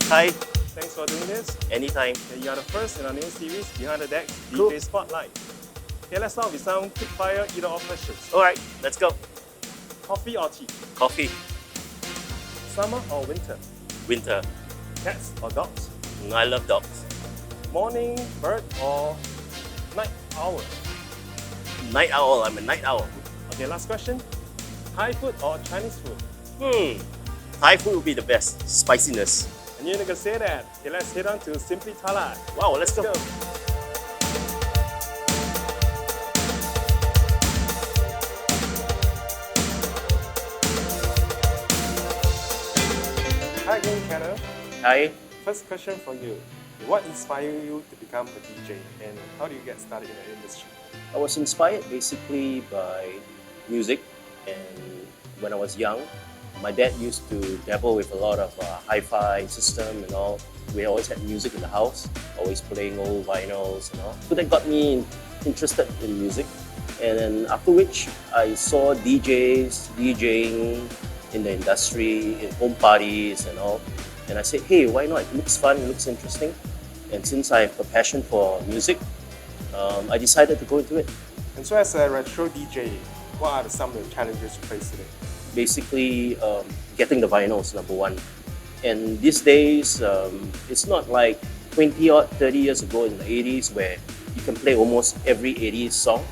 Hi. Thanks for doing this. Anytime. Okay, you are the first in our new series, Behind the Decks, Cool. DJ Spotlight. Okay, let's start with some quick fire either or questions. Alright, let's go. Coffee or tea? Coffee. Summer or winter? Winter. Cats or dogs? I love dogs. Morning bird or night owl? Night owl. I'm a night owl. Okay, last question. Thai food or Chinese food? Thai food would be the best. Spiciness. And you're gonna say that. Okay, let's head on to Simply Tala. Wow, let's go. Hi again, Kenneth. Hi. First question for you. What inspired you to become a DJ and how do you get started in the industry? I was inspired basically by music, and when I was young, my dad used to dabble with a lot of hi-fi system and all. We always had music in the house, always playing old vinyls and all. So that got me interested in music. And then after which, I saw DJs, DJing in the industry, in home parties and all. And I said, hey, why not? It looks fun, it looks interesting. And since I have a passion for music, I decided to go into it. And so as a retro DJ, what are some of the challenges you face today? Basically, getting the vinyls, number one. And these days, it's not like 20 or 30 years ago in the 80s where you can play almost every 80s song.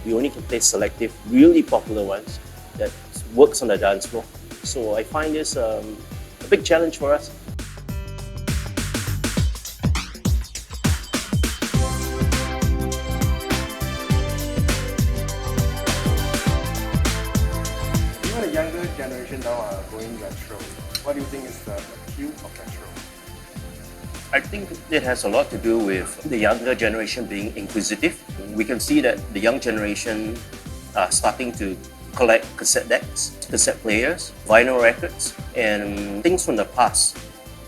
We only can play selective, really popular ones that works on the dance floor. So I find this a big challenge for us. Even the younger generation now are going retro. What do you think is the appeal of retro? I think it has a lot to do with the younger generation being inquisitive. We can see that the young generation are starting to collect cassette decks, cassette players, vinyl records, and things from the past.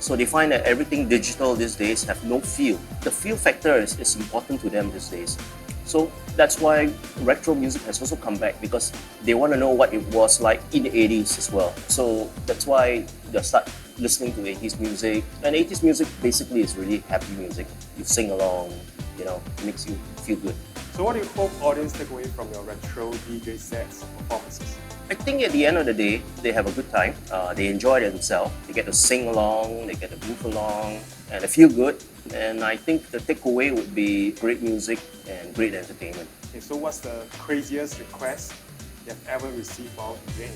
So they find that everything digital these days have no feel. The feel factor is important to them these days. So that's why retro music has also come back, because they want to know what it was like in the 80s as well. So that's why they start listening to 80s music. And 80s music basically is really happy music. You sing along, you know, it makes you feel good. So what do you hope audience take away from your retro DJ sets and performances? I think at the end of the day, they have a good time. They enjoy themselves. They get to sing along, they get to move along, and they feel good. And I think the takeaway would be great music and great entertainment. Okay, so what's the craziest request you have ever received for DJing?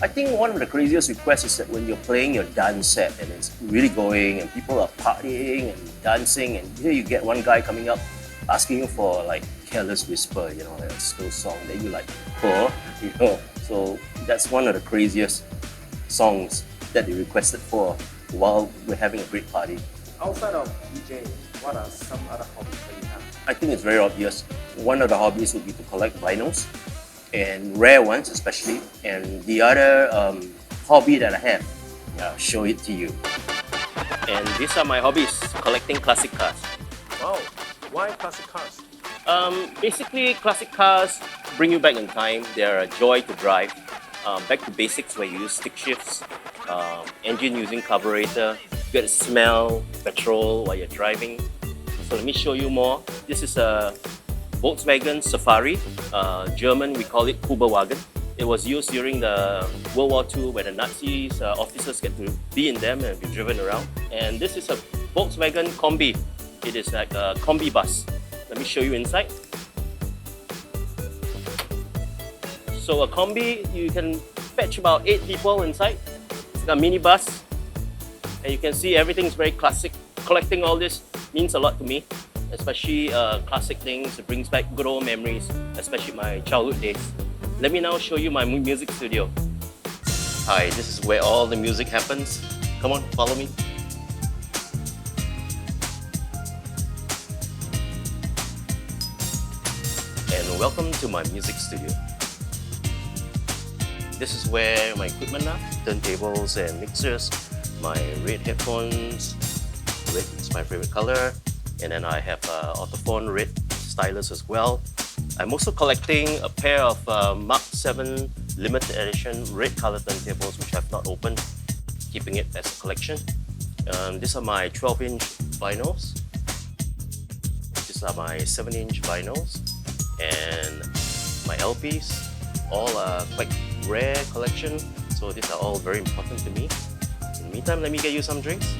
I think one of the craziest requests is that when you're playing your dance set and it's really going and people are partying and dancing, and here you get one guy coming up asking you for like Careless Whisper, you know, a slow song that you like, oh, you know. So that's one of the craziest songs that they requested for while we're having a great party. Outside of DJing, what are some other hobbies that you have? I think it's very obvious. One of the hobbies would be to collect vinyls, and rare ones especially. And the other hobby that I have, I'll show it to you. And these are my hobbies, collecting classic cars. Wow, why classic cars? Basically, classic cars bring you back in time. They're a joy to drive. Back to basics where you use stick shifts, engine using carburetor, you get to smell petrol while you're driving. So let me show you more. This is a Volkswagen Safari. German, we call it 𝐒𝐈𝐌𝐿. It was used during the World War II where the Nazis officers get to be in them and be driven around. And this is a Volkswagen Kombi. It is like a Kombi bus. Let me show you inside. So a Kombi, you can fetch about 8 people inside. It's a mini bus. And you can see everything's very classic. Collecting all this means a lot to me, especially classic things. It brings back good old memories, especially my childhood days. Let me now show you my music studio. Hi, this is where all the music happens. Come on, follow me. And welcome to my music studio. This is where my equipment are, turntables and mixers, my red headphones, red is my favorite color, and then I have Autophone red stylus as well. I'm also collecting a pair of Mark 7 limited edition red color turntables which I've not opened. keeping it as a collection. These are my 12-inch vinyls. These are my 7-inch vinyls. And my LPs, all are quite rare collection. So these are all very important to me. In the meantime, let me get you some drinks.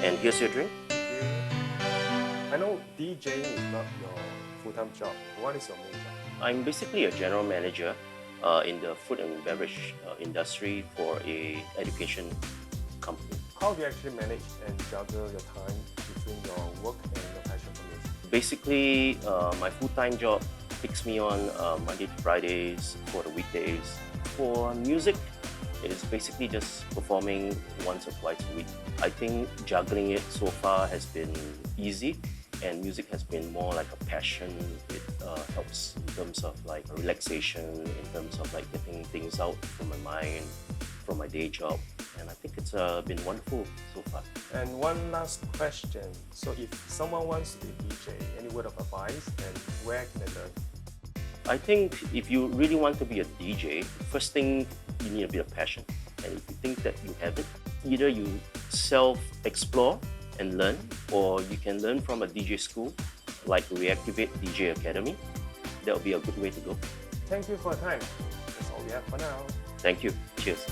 And here's your drink. I know DJing is not your full-time job. What is your main job? I'm basically a general manager in the food and beverage industry for a education company. How do you actually manage and juggle your time between your work and your passion for music? Basically, my full-time job takes me on Monday to Fridays for the weekdays. For music, it is basically just performing once or twice a week. I think juggling it so far has been easy, and music has been more like a passion. It helps in terms of like relaxation, in terms of like getting things out from my mind, from my day job. And I think it's been wonderful so far. And one last question. So if someone wants to be a DJ, any word of advice and where can they learn? I think if you really want to be a DJ, first thing, you need a bit of passion. And if you think that you have it, either you self-explore and learn, or you can learn from a DJ school like Reactivate DJ Academy. That would be a good way to go. Thank you for your time. That's all we have for now. Thank you. Cheers.